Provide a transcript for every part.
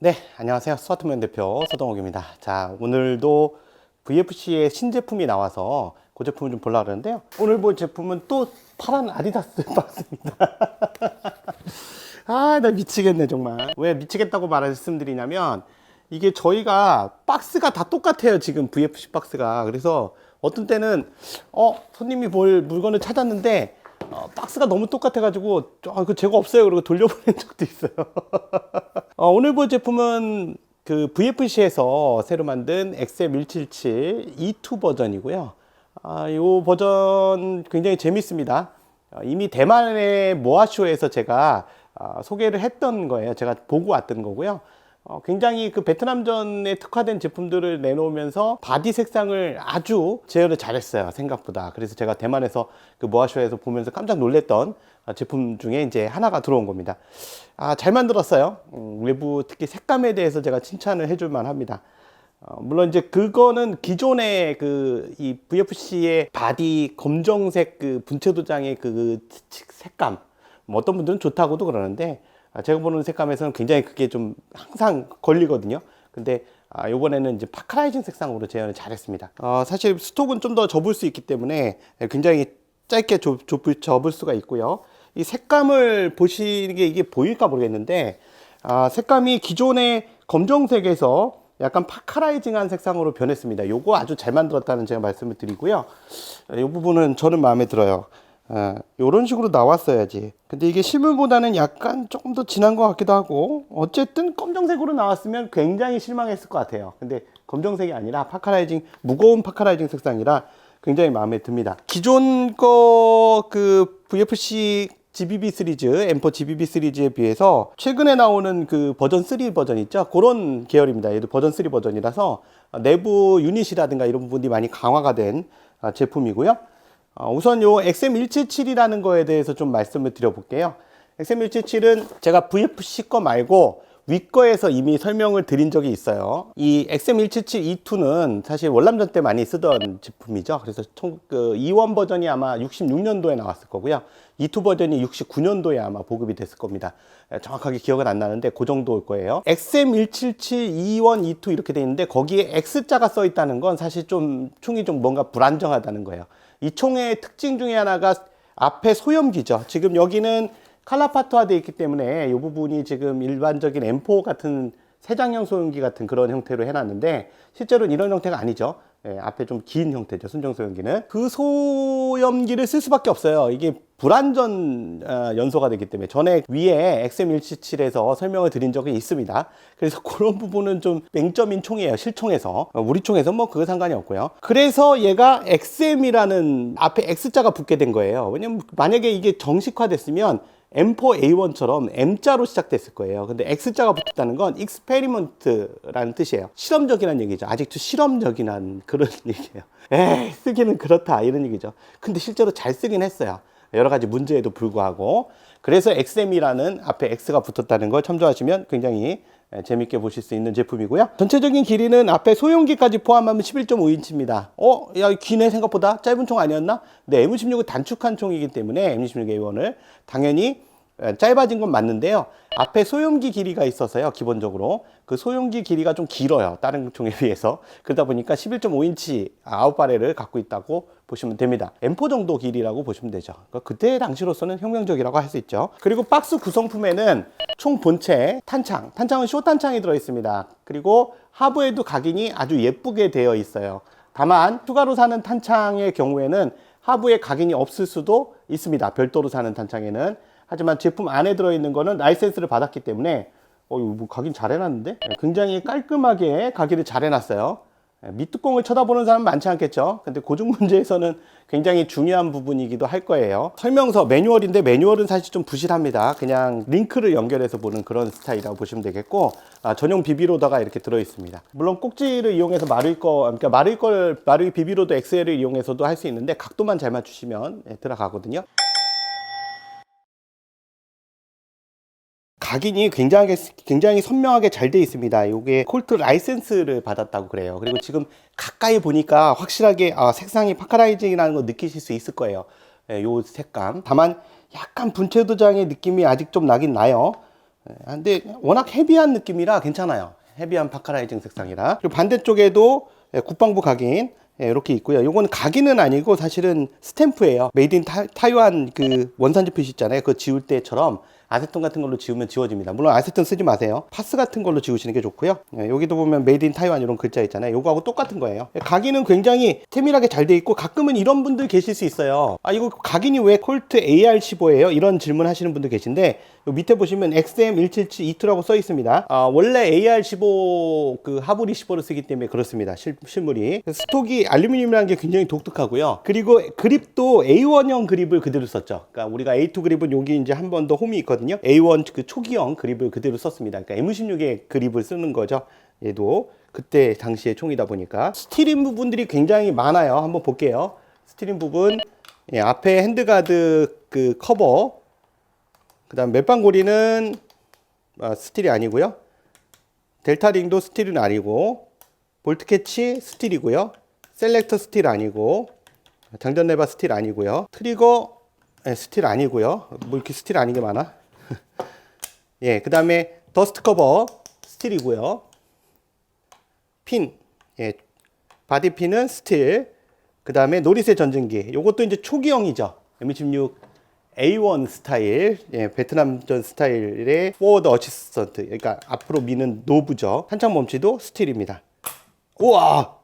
네, 안녕하세요. 스마트맨 대표 서동욱입니다. 자, 오늘도 VFC의 신제품이 나와서 그 제품을 좀 보려고 하는데요. 오늘 볼 제품은 또 파란 아디다스 박스입니다. 아, 나 미치겠네, 정말. 왜 미치겠다고 말씀드리냐면, 이게 저희가 박스가 다 똑같아요, 지금 VFC 박스가. 그래서 어떤 때는, 손님이 볼 물건을 찾았는데, 박스가 너무 똑같아가지고, 그 재고 없어요. 그리고 돌려보낸 적도 있어요. 오늘 볼 제품은 그 VFC에서 새로 만든 XM177 E2 버전이고요. 이 버전 굉장히 재밌습니다. 이미 대만의 모아쇼에서 제가 소개를 했던 거예요. 제가 보고 왔던 거고요. 굉장히 그 베트남전에 특화된 제품들을 내놓으면서 바디 색상을 아주 제어를 잘했어요, 생각보다. 그래서 제가 대만에서 그 모아쇼에서 보면서 깜짝 놀랐던 제품 중에 이제 하나가 들어온 겁니다. 잘 만들었어요. 외부 특히 색감에 대해서 제가 칭찬을 해줄 만합니다. 물론 이제 그거는 기존의 이 VFC의 바디 검정색 그 분체 도장의 그 색감, 뭐 어떤 분들은 좋다고도 그러는데, 제가 보는 색감에서는 굉장히 그게 좀 항상 걸리거든요. 근데 요번에는 이제 파크라이징 색상으로 재현을 잘했습니다. 사실 스톡은 좀 더 접을 수 있기 때문에 굉장히 짧게 접을 수가 있고요. 이 색감을 보시는 게 이게 보일까 모르겠는데, 색감이 기존의 검정색에서 약간 파카라이징한 색상으로 변했습니다. 요거 아주 잘 만들었다는 제가 말씀을 드리고요. 이 부분은 저는 마음에 들어요. 요런 식으로 나왔어야지. 근데 이게 실물보다는 약간 조금 더 진한 것 같기도 하고, 어쨌든 검정색으로 나왔으면 굉장히 실망했을 것 같아요. 근데 검정색이 아니라 파카라이징, 무거운 파카라이징 색상이라 굉장히 마음에 듭니다. 기존 거 그 VFC GBB 시리즈, M4 GBB 시리즈에 비해서 최근에 나오는 그 버전 3 버전 있죠? 그런 계열입니다. 얘도 버전 3 버전이라서 내부 유닛이라든가 이런 부분이 많이 강화가 된 제품이고요. 우선 요 XM177이라는 거에 대해서 좀 말씀을 드려볼게요. XM177은 제가 VFC 거 말고 위 거에서 이미 설명을 드린 적이 있어요. 이 XM177 E2는 사실 월남전 때 많이 쓰던 제품이죠. 그래서 E1 버전이 아마 66년도에 나왔을 거고요. E2 버전이 69년도에 아마 보급이 됐을 겁니다. 정확하게 기억은 안 나는데 그 정도일 거예요. XM177 E1, E2 이렇게 돼 있는데 거기에 X자가 써 있다는 건 사실 좀 총이 좀 뭔가 불안정하다는 거예요. 이 총의 특징 중에 하나가 앞에 소염기죠. 지금 여기는 칼라파트화 되어 있기 때문에 이 부분이 지금 일반적인 M4 같은 세장형 소염기 같은 그런 형태로 해놨는데, 실제로는 이런 형태가 아니죠. 앞에 좀 긴 형태죠, 순정 소염기는. 그 소염기를 쓸 수밖에 없어요. 이게 불안전 연소가 되기 때문에. 전에 위에 XM177에서 설명을 드린 적이 있습니다. 그래서 그런 부분은 좀 맹점인 총이에요, 실총에서. 우리 총에서 뭐 그거 상관이 없고요. 그래서 얘가 XM이라는 앞에 X자가 붙게 된 거예요. 왜냐면 만약에 이게 정식화됐으면 M4A1처럼 M자로 시작됐을 거예요. 근데 X자가 붙었다는 건 experiment라는 뜻이에요. 실험적이라는 얘기죠. 아직도 실험적이란 그런 얘기예요. 에이, 쓰기는 그렇다 이런 얘기죠. 근데 실제로 잘 쓰긴 했어요. 여러 가지 문제에도 불구하고. 그래서 XM이라는 앞에 X가 붙었다는 걸 첨부하시면 굉장히 재밌게 보실 수 있는 제품이고요. 전체적인 길이는 앞에 소형기까지 포함하면 11.5인치입니다. 야, 기네, 생각보다 짧은 총 아니었나? 네, M16은 단축한 총이기 때문에 M16A1을 당연히 짧아진 건 맞는데요. 앞에 소형기 길이가 있어서요, 기본적으로. 그 소형기 길이가 좀 길어요, 다른 총에 비해서. 그러다 보니까 11.5인치 아웃바렐을 갖고 있다고 보시면 됩니다. M4 정도 길이라고 보시면 되죠. 그러니까 그때 당시로서는 혁명적이라고 할 수 있죠. 그리고 박스 구성품에는 총 본체, 탄창은 쇼 탄창이 들어있습니다. 그리고 하부에도 각인이 아주 예쁘게 되어 있어요. 다만 추가로 사는 탄창의 경우에는 하부에 각인이 없을 수도 있습니다, 별도로 사는 탄창에는. 하지만 제품 안에 들어있는 거는 라이센스를 받았기 때문에 이거 뭐 각인 잘 해놨는데? 굉장히 깔끔하게 각인을 잘 해놨어요. 밑뚜껑을 쳐다보는 사람은 많지 않겠죠. 근데 고중 문제에서는 굉장히 중요한 부분이기도 할 거예요. 설명서 매뉴얼인데 매뉴얼은 사실 좀 부실합니다. 그냥 링크를 연결해서 보는 그런 스타일이라고 보시면 되겠고, 전용 비비로더가 이렇게 들어있습니다. 물론 꼭지를 이용해서 그러니까 마르기 비비로더 XL을 이용해서도 할 수 있는데 각도만 잘 맞추시면 들어가거든요. 각인이 굉장히 선명하게 잘 되어 있습니다. 이게 콜트 라이센스를 받았다고 그래요. 그리고 지금 가까이 보니까 확실하게 색상이 파카라이징이라는 거 느끼실 수 있을 거예요. 요 색감. 다만 약간 분체 도장의 느낌이 아직 좀 나긴 나요. 근데 워낙 헤비한 느낌이라 괜찮아요. 헤비한 파카라이징 색상이라. 그리고 반대쪽에도 국방부 각인 이렇게 있고요. 요거는 각인은 아니고 사실은 스탬프예요. 메이드 인 타이완 그 원산지 표시 있잖아요. 그거 지울 때처럼 아세톤 같은 걸로 지우면 지워집니다. 물론 아세톤 쓰지 마세요. 파스 같은 걸로 지우시는 게 좋고요. 여기도 보면 메이드 인 타이완 이런 글자 있잖아요. 요거하고 똑같은 거예요. 각인은 굉장히 세밀하게 잘 돼 있고 가끔은 이런 분들 계실 수 있어요. 이거 각인이 왜 콜트 AR15예요? 이런 질문 하시는 분들 계신데 요 밑에 보시면 XM177E2라고 써 있습니다. 원래 AR15 그 하브리 15를 쓰기 때문에 그렇습니다. 실물이. 스톡이 알루미늄이라는 게 굉장히 독특하고요. 그리고 그립도 A1형 그립을 그대로 썼죠. 그러니까 우리가 A2 그립은 여기 이제 한 번 더 홈이 있거든요. A1 그 초기형 그립을 그대로 썼습니다. 그러니까 M16의 그립을 쓰는 거죠. 얘도 그때 당시의 총이다 보니까 스틸인 부분들이 굉장히 많아요. 한번 볼게요. 스틸인 부분, 앞에 핸드가드 그 커버, 그 다음 맷방고리는 스틸이 아니고요. 델타링도 스틸은 아니고, 볼트 캐치 스틸이고요. 셀렉터 스틸 아니고, 장전 레바 스틸 아니고요. 트리거 스틸 아니고요. 뭐 이렇게 스틸 아닌 게 많아? 예, 그 다음에 더스트 커버 스틸이고요. 핀, 바디핀은 스틸. 그 다음에 노리세 전진기. 요것도 이제 초기형이죠. M16 A1 스타일, 베트남전 스타일의 포워드 어시스턴트, 그러니까 앞으로 미는 노브죠. 한창 멈치도 스틸입니다. 우와!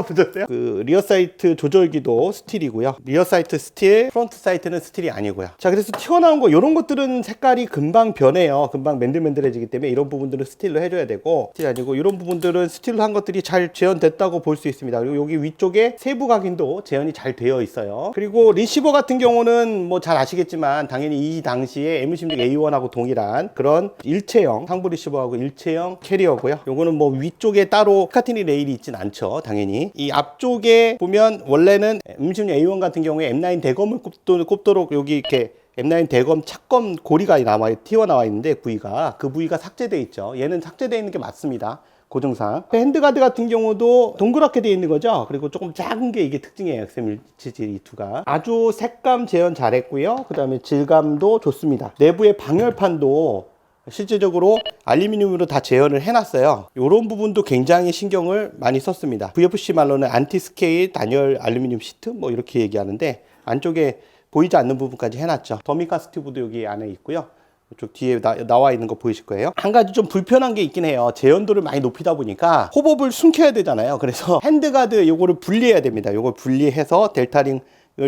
붙었어요? 그 리어 사이트 조절기도 스틸이고요. 리어 사이트 스틸, 프론트 사이트는 스틸이 아니고요. 자, 그래서 튀어나온 거 이런 것들은 색깔이 금방 변해요. 금방 맨들맨들해지기 때문에 이런 부분들은 스틸로 해줘야 되고, 스틸 아니고 이런 부분들은 스틸로 한 것들이 잘 재현됐다고 볼 수 있습니다. 그리고 여기 위쪽에 세부 각인도 재현이 잘 되어 있어요. 그리고 리시버 같은 경우는 뭐 잘 아시겠지만 당연히 이 당시에 M16 A1하고 동일한 그런 일체형 상부 리시버하고 일체형 캐리어고요. 요거는 뭐 위쪽에 따로 스카티니 레일이 있진 않죠. 당연히 이 앞쪽에 보면 원래는 M16 A1 같은 경우에 M9 대검을 꼽도록 여기 이렇게 M9 대검 착검 고리가 튀어나와 있는데 그 부위가 삭제되어 있죠. 얘는 삭제되어 있는 게 맞습니다. 고정상. 핸드가드 같은 경우도 동그랗게 되어 있는 거죠. 그리고 조금 작은 게 이게 특징이에요. XM177E2가. 아주 색감 재현 잘했고요. 그 다음에 질감도 좋습니다. 내부의 방열판도 실제적으로 알루미늄으로 다 재현을 해놨어요. 이런 부분도 굉장히 신경을 많이 썼습니다. VFC 말로는 안티 스케일 단열 알루미늄 시트 뭐 이렇게 얘기하는데 안쪽에 보이지 않는 부분까지 해놨죠. 더미가스 튜브도 여기 안에 있고요. 이쪽 뒤에 나와 있는 거 보이실 거예요. 한 가지 좀 불편한 게 있긴 해요. 재현도를 많이 높이다 보니까 호법을 숨겨야 되잖아요. 그래서 핸드가드 요거를 분리해야 됩니다. 요걸 분리해서 델타링을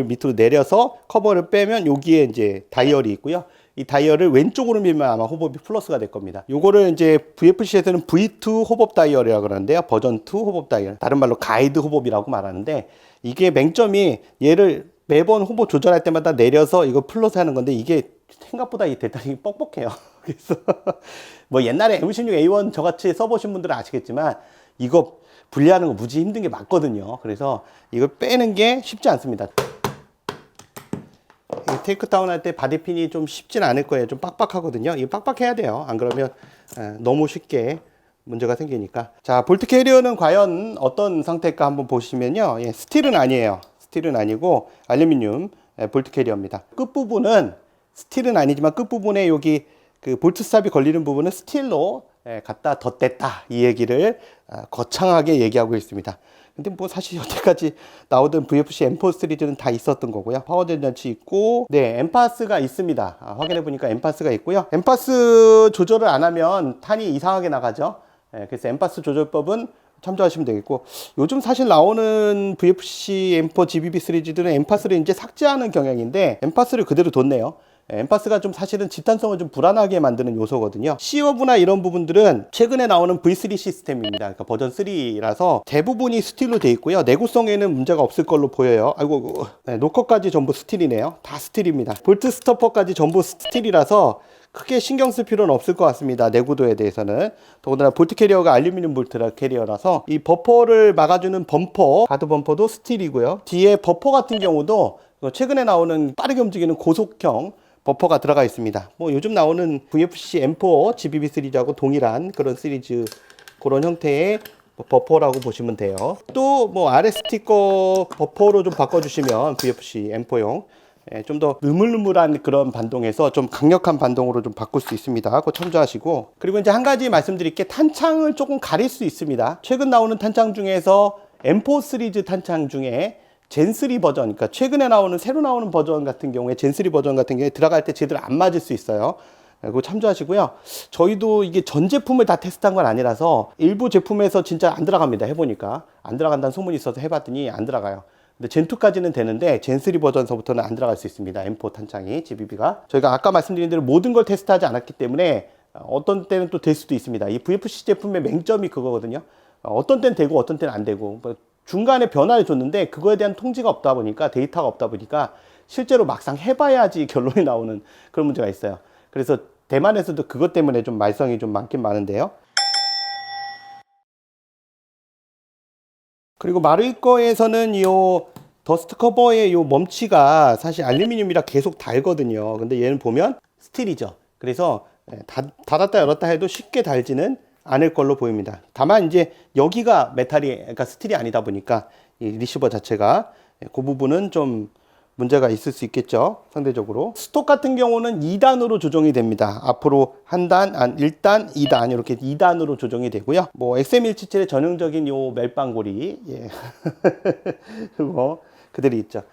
밑으로 내려서 커버를 빼면 여기에 이제 다이얼이 있고요. 이 다이얼을 왼쪽으로 밀면 아마 호법이 플러스가 될 겁니다. 요거를 이제 VFC에서는 V2 호법 다이얼이라고 그러는데요. 버전 2 호법 다이얼. 다른 말로 가이드 호법이라고 말하는데 이게 맹점이 얘를 매번 호법 조절할 때마다 내려서 이거 플러스 하는 건데 이게 생각보다 이 델타링이 뻑뻑해요. 그래서 뭐 옛날에 M16 A1 저같이 써보신 분들은 아시겠지만 이거 분리하는 거 무지 힘든 게 맞거든요. 그래서 이걸 빼는 게 쉽지 않습니다. 테이크다운 할 때 바디핀이 좀 쉽진 않을 거예요. 좀 빡빡하거든요. 이거 빡빡해야 돼요. 안 그러면 너무 쉽게 문제가 생기니까. 자, 볼트 캐리어는 과연 어떤 상태일까 한번 보시면요. 스틸은 아니에요. 스틸은 아니고 알루미늄 볼트 캐리어입니다. 끝부분은 스틸은 아니지만 끝부분에 여기 그 볼트 스탑이 걸리는 부분은 스틸로 갖다 덧댔다. 이 얘기를 거창하게 얘기하고 있습니다. 근데 뭐 사실 여태까지 나오던 VFC M4 시리즈는 다 있었던 거고요. 파워된 장치 있고, 엠파스가 있습니다. 확인해 보니까 엠파스가 있고요. 엠파스 조절을 안 하면 탄이 이상하게 나가죠. 그래서 엠파스 조절법은 참조하시면 되겠고, 요즘 사실 나오는 VFC M4 GBB 시리즈들은 엠파스를 이제 삭제하는 경향인데 엠파스를 그대로 뒀네요. 엠파스가 좀 사실은 집단성을 좀 불안하게 만드는 요소거든요. C허브나 이런 부분들은 최근에 나오는 V3 시스템입니다. 그러니까 버전 3라서 대부분이 스틸로 돼 있고요. 내구성에는 문제가 없을 걸로 보여요. 아이고, 노커까지 전부 스틸이네요. 다 스틸입니다. 볼트 스토퍼까지 전부 스틸이라서 크게 신경 쓸 필요는 없을 것 같습니다. 내구도에 대해서는. 더군다나 볼트 캐리어가 알루미늄 볼트 캐리어라서 이 버퍼를 막아주는 범퍼, 가드 범퍼도 스틸이고요. 뒤에 버퍼 같은 경우도 최근에 나오는 빠르게 움직이는 고속형 버퍼가 들어가 있습니다. 뭐 요즘 나오는 VFC M4 GBB 시리즈하고 동일한 그런 시리즈 그런 형태의 버퍼라고 보시면 돼요. 또 뭐 RS 스티커 버퍼로 좀 바꿔주시면 VFC M4용 좀 더 느물느물한 그런 반동에서 좀 강력한 반동으로 좀 바꿀 수 있습니다. 그거 참조하시고. 그리고 이제 한 가지 말씀드릴 게 탄창을 조금 가릴 수 있습니다. 최근 나오는 탄창 중에서 M4 시리즈 탄창 중에 젠3 버전, 그러니까 최근에 나오는 새로 나오는 버전 같은 경우에 젠3 버전 같은 경우에 들어갈 때 제대로 안 맞을 수 있어요. 그거 참조하시고요. 저희도 이게 전 제품을 다 테스트한 건 아니라서 일부 제품에서 진짜 안 들어갑니다. 해보니까 안 들어간다는 소문이 있어서 해봤더니 안 들어가요. 근데 젠2까지는 되는데 젠3 버전서부터는 안 들어갈 수 있습니다. M4 탄창이 GBB가 저희가 아까 말씀드린 대로 모든 걸 테스트하지 않았기 때문에 어떤 때는 또 될 수도 있습니다. 이 VFC 제품의 맹점이 그거거든요. 어떤 때는 되고 어떤 때는 안 되고 중간에 변화를 줬는데 그거에 대한 통지가 없다 보니까 데이터가 없다 보니까 실제로 막상 해봐야지 결론이 나오는 그런 문제가 있어요. 그래서 대만에서도 그것 때문에 좀 말썽이 좀 많긴 많은데요. 그리고 마르이 거에서는 이 더스트 커버의 이 멈치가 사실 알루미늄이라 계속 달거든요. 근데 얘는 보면 스틸이죠. 그래서 닫았다 열었다 해도 쉽게 달지는 않을 걸로 보입니다. 다만 이제 여기가 메탈이, 그러니까 스틸이 아니다 보니까 이 리시버 자체가 그 부분은 좀 문제가 있을 수 있겠죠. 상대적으로. 스톡 같은 경우는 2단으로 조정이 됩니다. 앞으로 한 단, 1단, 2단 이렇게 2단으로 조정이 되고요. 뭐 XM177의 전형적인 요 멜빵고리 뭐 그들이 있죠.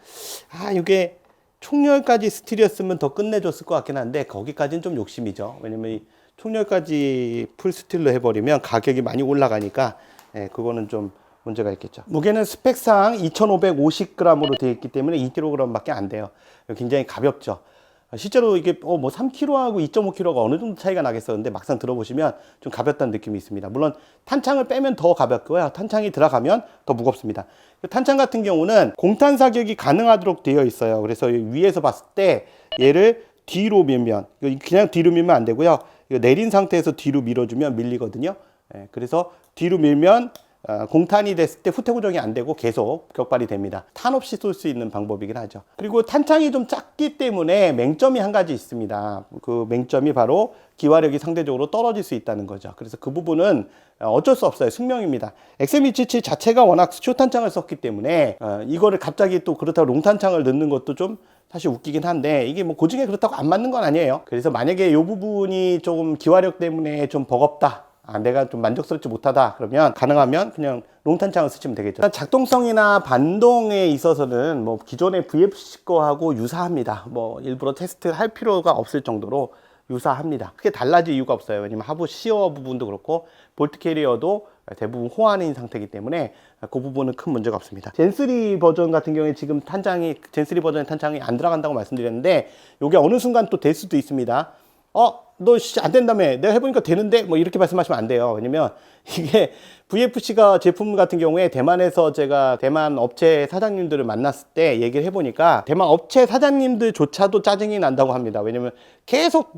이게 총열까지 스틸이었으면 더 끝내줬을 것 같긴 한데 거기까지는 좀 욕심이죠. 왜냐면 이 총열까지 풀 스틸로 해버리면 가격이 많이 올라가니까 그거는 좀 문제가 있겠죠. 무게는 스펙상 2550g으로 되어 있기 때문에 2kg 밖에 안 돼요. 굉장히 가볍죠. 실제로 이게 뭐 3kg하고 2.5kg가 어느 정도 차이가 나겠었는데 막상 들어보시면 좀 가볍다는 느낌이 있습니다. 물론 탄창을 빼면 더 가볍고요. 탄창이 들어가면 더 무겁습니다. 탄창 같은 경우는 공탄 사격이 가능하도록 되어 있어요. 그래서 위에서 봤을 때 얘를 뒤로 밀면, 그냥 뒤로 밀면 안 되고요. 이거 내린 상태에서 뒤로 밀어주면 밀리거든요. 그래서 뒤로 밀면 공탄이 됐을 때 후퇴 고정이 안 되고 계속 격발이 됩니다. 탄 없이 쏠 수 있는 방법이긴 하죠. 그리고 탄창이 좀 작기 때문에 맹점이 한 가지 있습니다. 그 맹점이 바로 기화력이 상대적으로 떨어질 수 있다는 거죠. 그래서 그 부분은 어쩔 수 없어요. 숙명입니다. XM277 자체가 워낙 쇼탄창을 썼기 때문에 이거를 갑자기 또 그렇다고 롱탄창을 넣는 것도 좀 사실 웃기긴 한데 이게 뭐 고증에 그렇다고 안 맞는 건 아니에요. 그래서 만약에 이 부분이 조금 기화력 때문에 좀 버겁다, 내가 좀 만족스럽지 못하다 그러면 가능하면 그냥 롱탄창을 쓰시면 되겠죠. 작동성이나 반동에 있어서는 뭐 기존의 VFC 거하고 유사합니다. 뭐 일부러 테스트 할 필요가 없을 정도로 유사합니다. 크게 달라질 이유가 없어요. 왜냐면 하부 시어 부분도 그렇고 볼트 캐리어도 대부분 호환인 상태이기 때문에 그 부분은 큰 문제가 없습니다. 젠3 버전 같은 경우에 지금 젠3 버전의 탄창이 안 들어간다고 말씀드렸는데 이게 어느 순간 또 될 수도 있습니다. 너 안 된다며, 내가 해보니까 되는데 뭐 이렇게 말씀하시면 안 돼요. 왜냐면 이게 VFC가 제품 같은 경우에 대만에서 제가 대만 업체 사장님들을 만났을 때 얘기를 해보니까 대만 업체 사장님들조차도 짜증이 난다고 합니다. 왜냐면 계속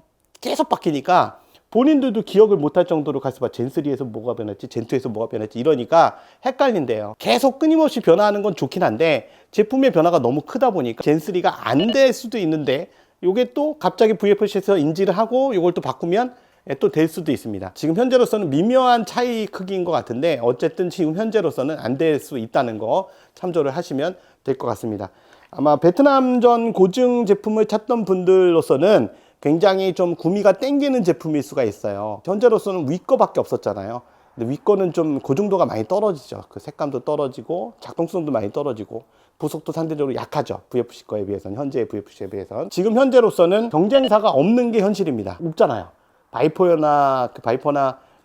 바뀌니까 본인들도 기억을 못할 정도로 가서 젠3에서 뭐가 변했지, 젠2에서 뭐가 변했지 이러니까 헷갈린대요. 계속 끊임없이 변화하는 건 좋긴 한데 제품의 변화가 너무 크다 보니까 젠3가 안 될 수도 있는데 요게 또 갑자기 VFC에서 인지를 하고 요걸 또 바꾸면 또 될 수도 있습니다. 지금 현재로서는 미묘한 차이 크기인 것 같은데 어쨌든 지금 현재로서는 안 될 수 있다는 거 참조를 하시면 될 것 같습니다. 아마 베트남전 고증 제품을 찾던 분들로서는 굉장히 좀 구미가 땡기는 제품일 수가 있어요. 현재로서는 위 거밖에 없었잖아요. 근데 위 거는 좀 고증도가 많이 떨어지죠. 그 색감도 떨어지고 작동성도 많이 떨어지고 부속도 상대적으로 약하죠. VFC 거에 비해서는, 현재의 VFC에 비해서는. 지금 현재로서는 경쟁사가 없는 게 현실입니다. 없잖아요. 바이퍼나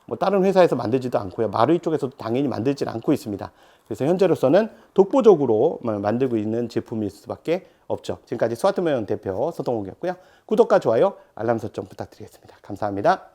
뭐 다른 회사에서 만들지도 않고요. 마루이 쪽에서도 당연히 만들지 않고 있습니다. 그래서 현재로서는 독보적으로 만들고 있는 제품일 수밖에 없죠. 지금까지 스와트모형 대표 서동욱이었고요. 구독과 좋아요, 알람 설정 부탁드리겠습니다. 감사합니다.